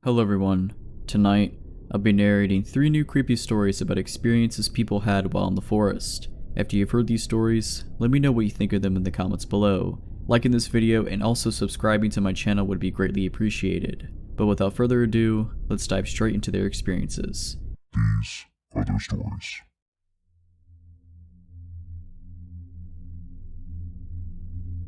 Hello everyone. Tonight, I'll be narrating 3 new creepy stories about experiences people had while in the forest. After you've heard these stories, let me know what you think of them in the comments below. Liking this video and also subscribing to my channel would be greatly appreciated. But without further ado, let's dive straight into their experiences. These are their stories.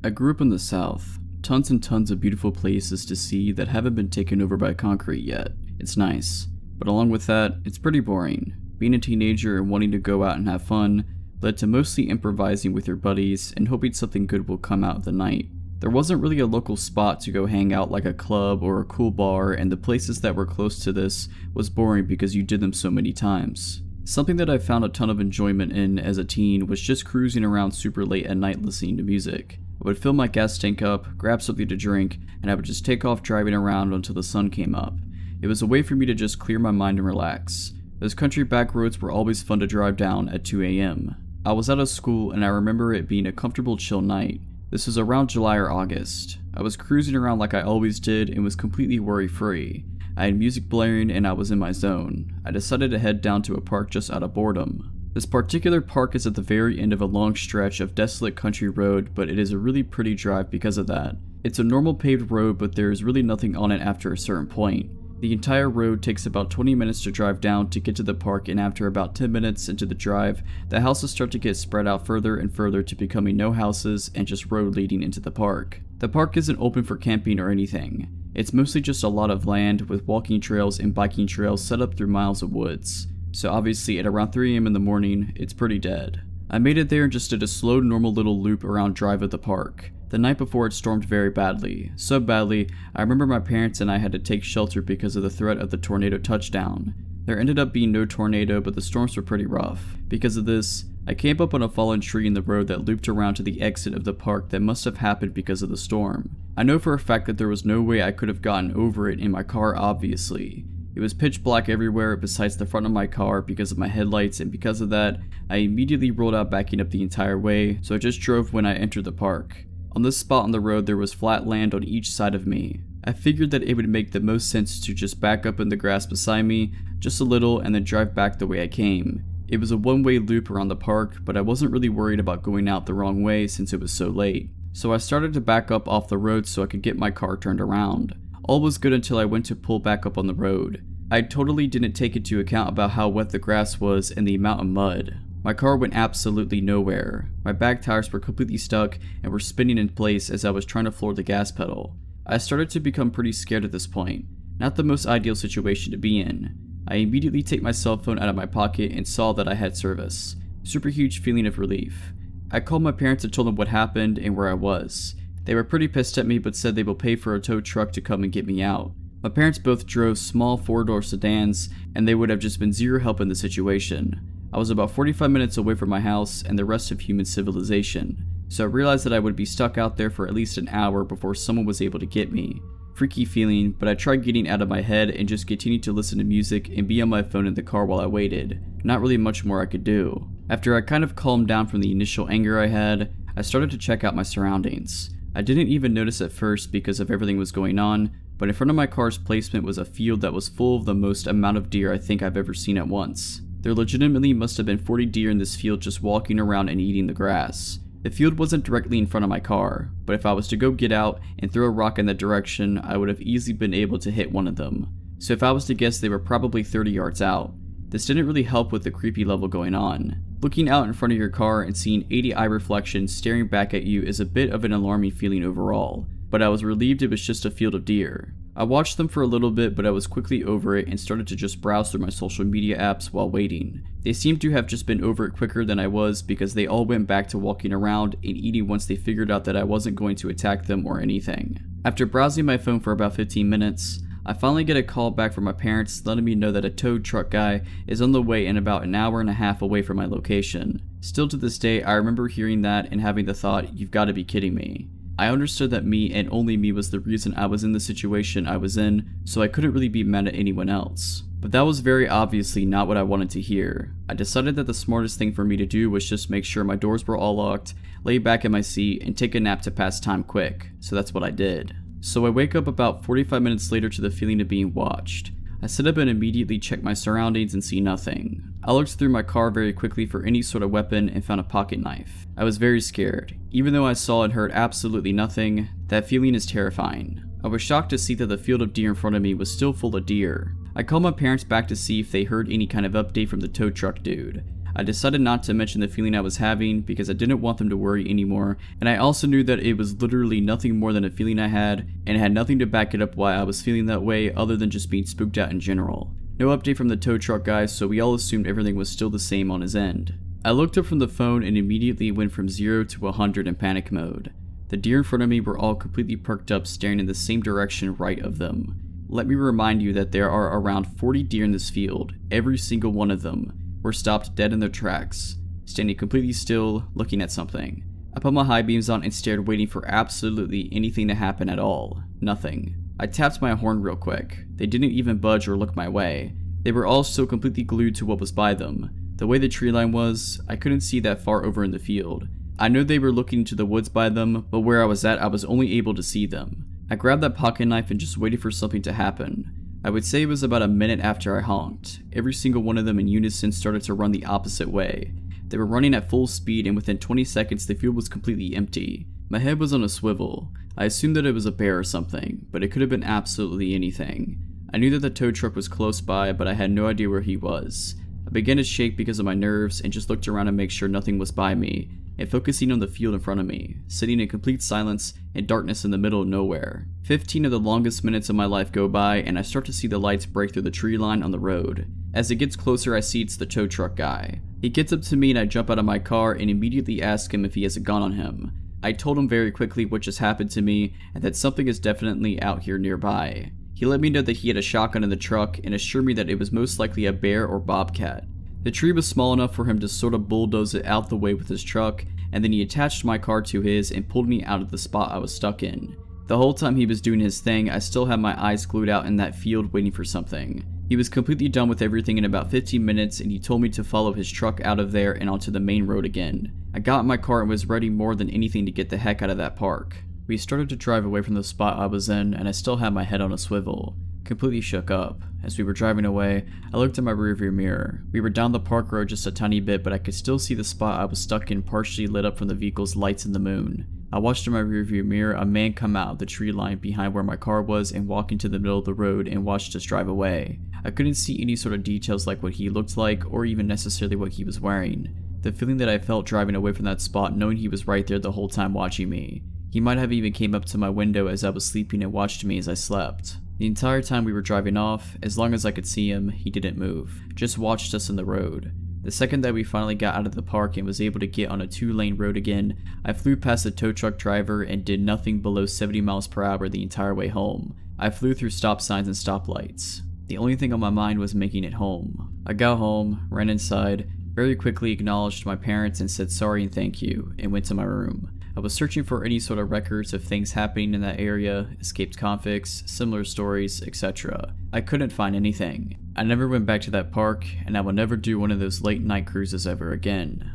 I grew up in the South. Tons and tons of beautiful places to see that haven't been taken over by concrete yet. It's nice. But along with that, it's pretty boring. Being a teenager and wanting to go out and have fun led to mostly improvising with your buddies and hoping something good will come out of the night. There wasn't really a local spot to go hang out like a club or a cool bar, and the places that were close to this was boring because you did them so many times. Something that I found a ton of enjoyment in as a teen was just cruising around super late at night listening to music. I would fill my gas tank up, grab something to drink, and I would just take off driving around until the sun came up. It was a way for me to just clear my mind and relax. Those country back roads were always fun to drive down at 2 a.m. I was out of school and I remember it being a comfortable chill night. This was around July or August. I was cruising around like I always did and was completely worry-free. I had music blaring and I was in my zone. I decided to head down to a park just out of boredom. This particular park is at the very end of a long stretch of desolate country road, but it is a really pretty drive because of that. It's a normal paved road, but there is really nothing on it after a certain point. The entire road takes about 20 minutes to drive down to get to the park, and after about 10 minutes into the drive, the houses start to get spread out further and further to becoming no houses and just road leading into the park. The park isn't open for camping or anything. It's mostly just a lot of land with walking trails and biking trails set up through miles of woods. So obviously at around 3 a.m. in the morning, it's pretty dead. I made it there and just did a slow normal little loop around drive of the park. The night before it stormed very badly. So badly, I remember my parents and I had to take shelter because of the threat of the tornado touchdown. There ended up being no tornado, but the storms were pretty rough. Because of this, I came up on a fallen tree in the road that looped around to the exit of the park that must have happened because of the storm. I know for a fact that there was no way I could have gotten over it in my car, obviously. It was pitch black everywhere besides the front of my car because of my headlights, and because of that, I immediately rolled out backing up the entire way, so I just drove when I entered the park. On this spot on the road there was flat land on each side of me. I figured that it would make the most sense to just back up in the grass beside me, just a little, and then drive back the way I came. It was a one-way loop around the park, but I wasn't really worried about going out the wrong way since it was so late. So I started to back up off the road so I could get my car turned around. All was good until I went to pull back up on the road. I totally didn't take into account about how wet the grass was and the amount of mud. My car went absolutely nowhere. My back tires were completely stuck and were spinning in place as I was trying to floor the gas pedal. I started to become pretty scared at this point. Not the most ideal situation to be in. I immediately take my cell phone out of my pocket and saw that I had service. Super huge feeling of relief. I called my parents and told them what happened and where I was. They were pretty pissed at me but said they will pay for a tow truck to come and get me out. My parents both drove small 4-door sedans and they would have just been zero help in the situation. I was about 45 minutes away from my house and the rest of human civilization, so I realized that I would be stuck out there for at least an hour before someone was able to get me. Freaky feeling, but I tried getting out of my head and just continued to listen to music and be on my phone in the car while I waited. Not really much more I could do. After I kind of calmed down from the initial anger I had, I started to check out my surroundings. I didn't even notice at first because of everything was going on, but in front of my car's placement was a field that was full of the most amount of deer I think I've ever seen at once. There legitimately must have been 40 deer in this field just walking around and eating the grass. The field wasn't directly in front of my car, but if I was to go get out and throw a rock in that direction, I would have easily been able to hit one of them. So if I was to guess, they were probably 30 yards out. This didn't really help with the creepy level going on. Looking out in front of your car and seeing 80 eye reflections staring back at you is a bit of an alarming feeling overall, but I was relieved it was just a field of deer. I watched them for a little bit, but I was quickly over it and started to just browse through my social media apps while waiting. They seemed to have just been over it quicker than I was because they all went back to walking around and eating once they figured out that I wasn't going to attack them or anything. After browsing my phone for about 15 minutes, I finally get a call back from my parents letting me know that a tow truck guy is on the way and about an hour and a half away from my location. Still to this day, I remember hearing that and having the thought, you've got to be kidding me. I understood that me and only me was the reason I was in the situation I was in, so I couldn't really be mad at anyone else. But that was very obviously not what I wanted to hear. I decided that the smartest thing for me to do was just make sure my doors were all locked, lay back in my seat, and take a nap to pass time quick, so that's what I did. So I wake up about 45 minutes later to the feeling of being watched. I sit up and immediately check my surroundings and see nothing. I looked through my car very quickly for any sort of weapon and found a pocket knife. I was very scared. Even though I saw and heard absolutely nothing, that feeling is terrifying. I was shocked to see that the field of deer in front of me was still full of deer. I called my parents back to see if they heard any kind of update from the tow truck dude. I decided not to mention the feeling I was having because I didn't want them to worry anymore, and I also knew that it was literally nothing more than a feeling I had, and had nothing to back it up why I was feeling that way other than just being spooked out in general. No update from the tow truck guy, so we all assumed everything was still the same on his end. I looked up from the phone and immediately went from 0 to 100 in panic mode. The deer in front of me were all completely perked up, staring in the same direction right of them. Let me remind you that there are around 40 deer in this field. Every single one of them were stopped dead in their tracks, standing completely still, looking at something. I put my high beams on and stared, waiting for absolutely anything to happen at all. Nothing. I tapped my horn real quick. They didn't even budge or look my way. They were all so completely glued to what was by them. The way the tree line was, I couldn't see that far over in the field. I know they were looking into the woods by them, but where I was at, I was only able to see them. I grabbed that pocket knife and just waited for something to happen. I would say it was about a minute after I honked. Every single one of them in unison started to run the opposite way. They were running at full speed, and within 20 seconds the field was completely empty. My head was on a swivel. I assumed that it was a bear or something, but it could have been absolutely anything. I knew that the tow truck was close by, but I had no idea where he was. I began to shake because of my nerves and just looked around to make sure nothing was by me, and focusing on the field in front of me, sitting in complete silence and darkness in the middle of nowhere. 15 of the longest minutes of my life go by, and I start to see the lights break through the tree line on the road. As it gets closer, I see it's the tow truck guy. He gets up to me and I jump out of my car and immediately ask him if he has a gun on him. I told him very quickly what just happened to me and that something is definitely out here nearby. He let me know that he had a shotgun in the truck and assured me that it was most likely a bear or bobcat. The tree was small enough for him to sort of bulldoze it out the way with his truck, and then he attached my car to his and pulled me out of the spot I was stuck in. The whole time he was doing his thing, I still had my eyes glued out in that field waiting for something. He was completely done with everything in about 15 minutes, and he told me to follow his truck out of there and onto the main road again. I got in my car and was ready more than anything to get the heck out of that park. We started to drive away from the spot I was in, and I still had my head on a swivel, completely shook up. As we were driving away, I looked in my rearview mirror. We were down the park road just a tiny bit, but I could still see the spot I was stuck in partially lit up from the vehicle's lights in the moon. I watched in my rearview mirror a man come out of the tree line behind where my car was and walk into the middle of the road and watched us drive away. I couldn't see any sort of details like what he looked like or even necessarily what he was wearing. The feeling that I felt driving away from that spot, knowing he was right there the whole time watching me. He might have even came up to my window as I was sleeping and watched me as I slept. The entire time we were driving off, as long as I could see him, he didn't move, just watched us in the road. The second that we finally got out of the park and was able to get on a 2-lane road again, I flew past the tow truck driver and did nothing below 70 miles per hour the entire way home. I flew through stop signs and stoplights. The only thing on my mind was making it home. I got home, ran inside, very quickly acknowledged my parents and said sorry and thank you, and went to my room. I was searching for any sort of records of things happening in that area, escaped convicts, similar stories, etc. I couldn't find anything. I never went back to that park, and I will never do one of those late night cruises ever again.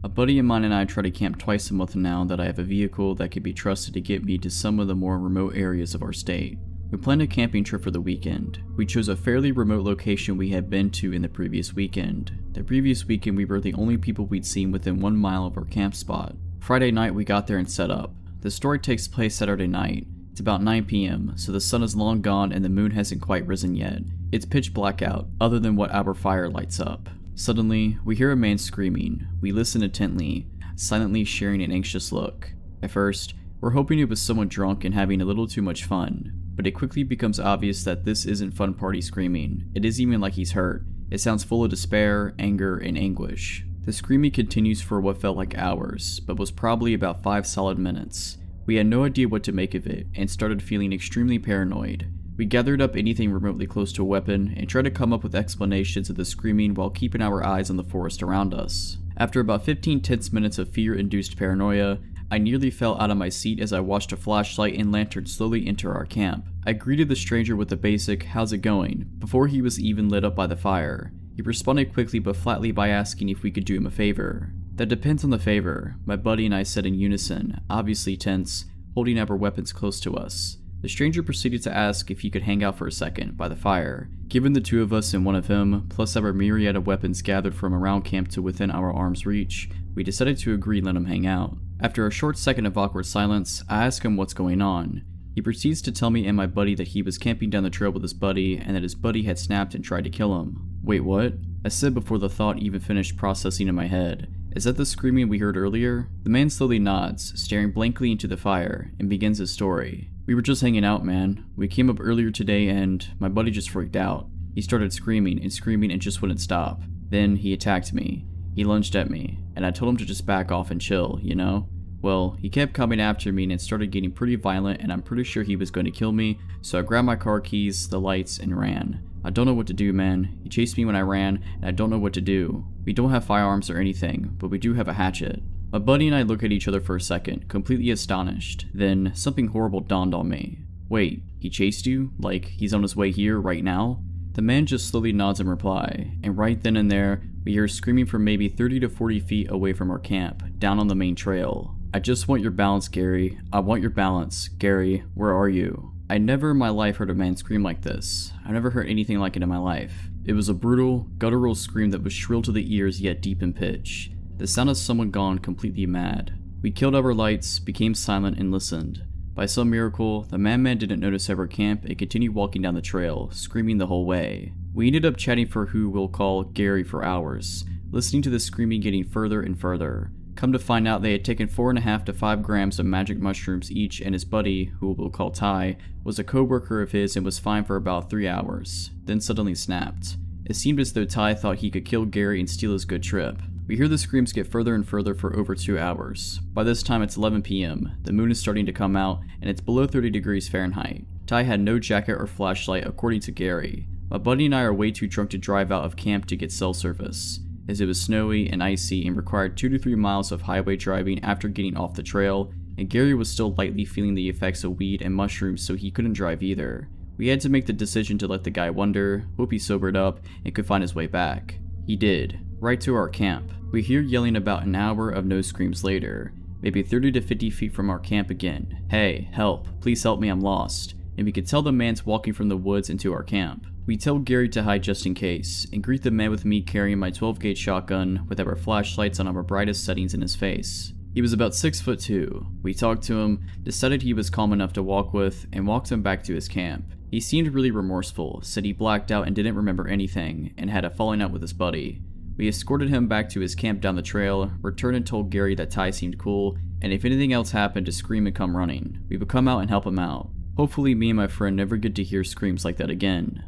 A buddy of mine and I try to camp twice a month now that I have a vehicle that can be trusted to get me to some of the more remote areas of our state. We planned a camping trip for the weekend. We chose a fairly remote location we had been to in the previous weekend. The previous weekend we were the only people we'd seen within 1 mile of our camp spot. Friday night we got there and set up. The story takes place Saturday night. It's about 9 p.m, so the sun is long gone and the moon hasn't quite risen yet. It's pitch black out, other than what our fire lights up. Suddenly, we hear a man screaming. We listen intently, silently sharing an anxious look. At first, we're hoping it was someone drunk and having a little too much fun, but it quickly becomes obvious that this isn't fun party screaming. It isn't even like he's hurt. It sounds full of despair, anger, and anguish. The screaming continues for what felt like hours, but was probably about 5 solid minutes. We had no idea what to make of it, and started feeling extremely paranoid. We gathered up anything remotely close to a weapon, and tried to come up with explanations of the screaming while keeping our eyes on the forest around us. After about 15 tense minutes of fear-induced paranoia, I nearly fell out of my seat as I watched a flashlight and lantern slowly enter our camp. I greeted the stranger with a basic, "How's it going?" before he was even lit up by the fire. He responded quickly but flatly by asking if we could do him a favor. That depends on the favor, my buddy and I said in unison, obviously tense, holding our weapons close to us. The stranger proceeded to ask if he could hang out for a second by the fire. Given the two of us and one of him, plus our myriad of weapons gathered from around camp to within our arm's reach, we decided to agree and let him hang out. After a short second of awkward silence, I ask him what's going on. He proceeds to tell me and my buddy that he was camping down the trail with his buddy and that his buddy had snapped and tried to kill him. Wait, what? I said before the thought even finished processing in my head. Is that the screaming we heard earlier? The man slowly nods, staring blankly into the fire, and begins his story. We were just hanging out, man. We came up earlier today and my buddy just freaked out. He started screaming and just wouldn't stop. Then he attacked me. He lunged at me, and I told him to just back off and chill, you know? Well, he kept coming after me and it started getting pretty violent and I'm pretty sure he was going to kill me, so I grabbed my car keys, the lights, and ran. I don't know what to do, man. He chased me when I ran, and I don't know what to do. We don't have firearms or anything, but we do have a hatchet. My buddy and I look at each other for a second, completely astonished. Then, something horrible dawned on me. Wait, he chased you? Like, he's on his way here, right now? The man just slowly nods in reply, and right then and there, we hear screaming from maybe 30 to 40 feet away from our camp, down on the main trail. I just want your balance, Gary. I want your balance. Gary, where are you? I never in my life heard a man scream like this. I never heard anything like it in my life. It was a brutal, guttural scream that was shrill to the ears yet deep in pitch. The sound of someone gone completely mad. We killed our lights, became silent, and listened. By some miracle, the madman didn't notice our camp and continued walking down the trail, screaming the whole way. We ended up chatting for who we'll call Gary for hours, listening to the screaming getting further and further. Come to find out they had taken 4.5 to 5 grams of magic mushrooms each, and his buddy, who we'll call Ty, was a co-worker of his and was fine for about 3 hours, then suddenly snapped. It seemed as though Ty thought he could kill Gary and steal his good trip. We hear the screams get further and further for over 2 hours. By this time it's 11 p.m, the moon is starting to come out, and it's below 30 degrees Fahrenheit. Ty had no jacket or flashlight according to Gary. My buddy and I are way too drunk to drive out of camp to get cell service, as it was snowy and icy and required 2 to 3 miles of highway driving after getting off the trail, and Gary was still lightly feeling the effects of weed and mushrooms, so he couldn't drive either. We had to make the decision to let the guy wonder, hope he sobered up, and could find his way back. He did, right to our camp. We hear yelling about an hour of no screams later, maybe 30 to 50 feet from our camp again. Hey, help, please help me, I'm lost. And we could tell the man's walking from the woods into our camp. We tell Gary to hide just in case, and greet the man with me carrying my 12-gauge shotgun with our flashlights on our brightest settings in his face. He was about 6'2". We talked to him, decided he was calm enough to walk with, and walked him back to his camp. He seemed really remorseful, said he blacked out and didn't remember anything, and had a falling out with his buddy. We escorted him back to his camp down the trail, returned and told Gary that Ty seemed cool, and if anything else happened to scream and come running. We would come out and help him out. Hopefully me and my friend never get to hear screams like that again.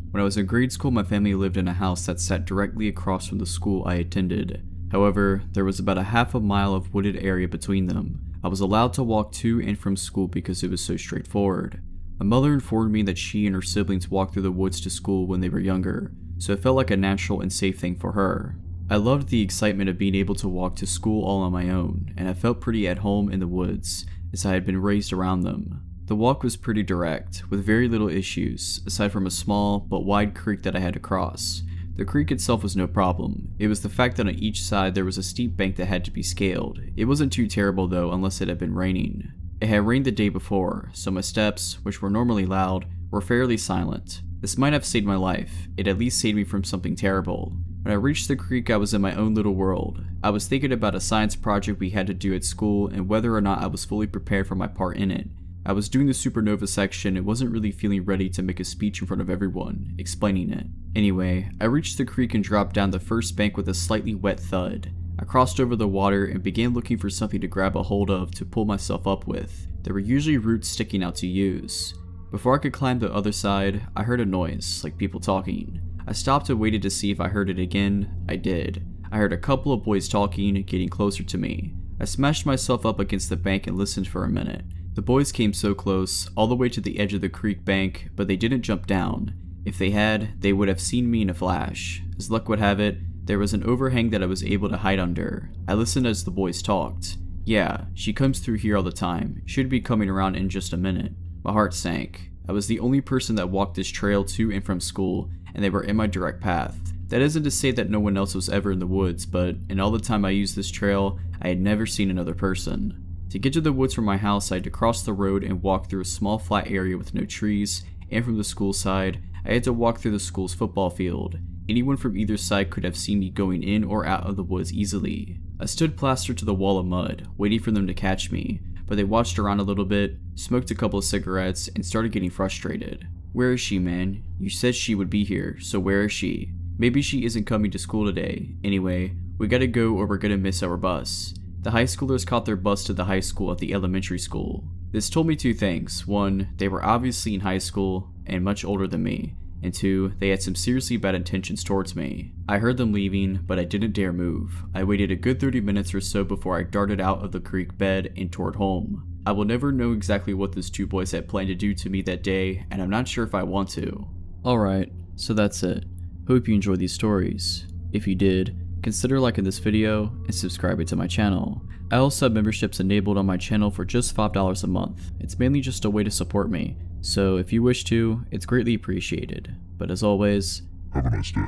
When I was in grade school, my family lived in a house that sat directly across from the school I attended. However, there was about a half a mile of wooded area between them. I was allowed to walk to and from school because it was so straightforward. My mother informed me that she and her siblings walked through the woods to school when they were younger, so it felt like a natural and safe thing for her. I loved the excitement of being able to walk to school all on my own, and I felt pretty at home in the woods, as I had been raised around them. The walk was pretty direct, with very little issues, aside from a small but wide creek that I had to cross. The creek itself was no problem. It was the fact that on each side there was a steep bank that had to be scaled. It wasn't too terrible though, unless it had been raining. It had rained the day before, so my steps, which were normally loud, were fairly silent. This might have saved my life. It at least saved me from something terrible. When I reached the creek, I was in my own little world. I was thinking about a science project we had to do at school and whether or not I was fully prepared for my part in it. I was doing the supernova section and wasn't really feeling ready to make a speech in front of everyone, explaining it. Anyway, I reached the creek and dropped down the first bank with a slightly wet thud. I crossed over the water and began looking for something to grab a hold of to pull myself up with. There were usually roots sticking out to use. Before I could climb the other side, I heard a noise, like people talking. I stopped and waited to see if I heard it again. I did. I heard a couple of boys talking, getting closer to me. I smashed myself up against the bank and listened for a minute. The boys came so close, all the way to the edge of the creek bank, but they didn't jump down. If they had, they would have seen me in a flash. As luck would have it, there was an overhang that I was able to hide under. I listened as the boys talked. Yeah, she comes through here all the time. Should be coming around in just a minute. My heart sank. I was the only person that walked this trail to and from school, and they were in my direct path. That isn't to say that no one else was ever in the woods, but in all the time I used this trail, I had never seen another person. To get to the woods from my house, I had to cross the road and walk through a small flat area with no trees, and from the school side, I had to walk through the school's football field. Anyone from either side could have seen me going in or out of the woods easily. I stood plastered to the wall of mud, waiting for them to catch me, but they watched around a little bit, smoked a couple of cigarettes, and started getting frustrated. "Where is she, man? You said she would be here, so where is she? Maybe she isn't coming to school today. Anyway, we gotta go or we're gonna miss our bus." The high schoolers caught their bus to the high school at the elementary school. This told me two things. One, they were obviously in high school and much older than me. And two, they had some seriously bad intentions towards me. I heard them leaving, but I didn't dare move. I waited a good 30 minutes or so before I darted out of the creek bed and toward home. I will never know exactly what those two boys had planned to do to me that day, and I'm not sure if I want to. Alright, so that's it. Hope you enjoyed these stories. If you did, consider liking this video and subscribing to my channel. I also have memberships enabled on my channel for just $5 a month. It's mainly just a way to support me, so if you wish to, it's greatly appreciated. But as always, Have a nice day.